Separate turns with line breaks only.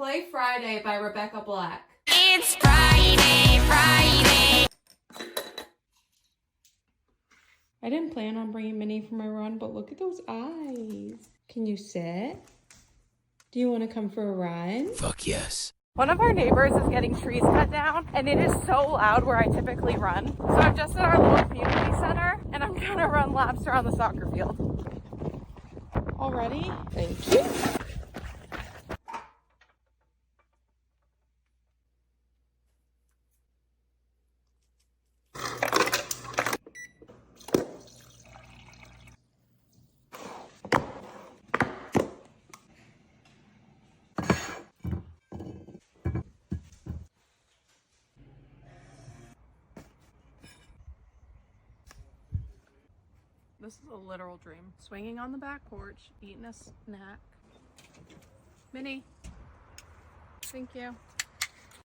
Play Friday by Rebecca Black.
It's Friday, Friday.
I didn't plan on bringing Minnie for my run, but look at those eyes. Can you sit? Do you want to come for a run?
Fuck yes.
One of our neighbors is getting trees cut down, and it is so loud where I typically run. So I'm just at our little community center, and I'm gonna run laps around the soccer field. All ready? Thank you. This is a literal dream. Swinging on the back porch, eating a snack. Minnie. Thank you.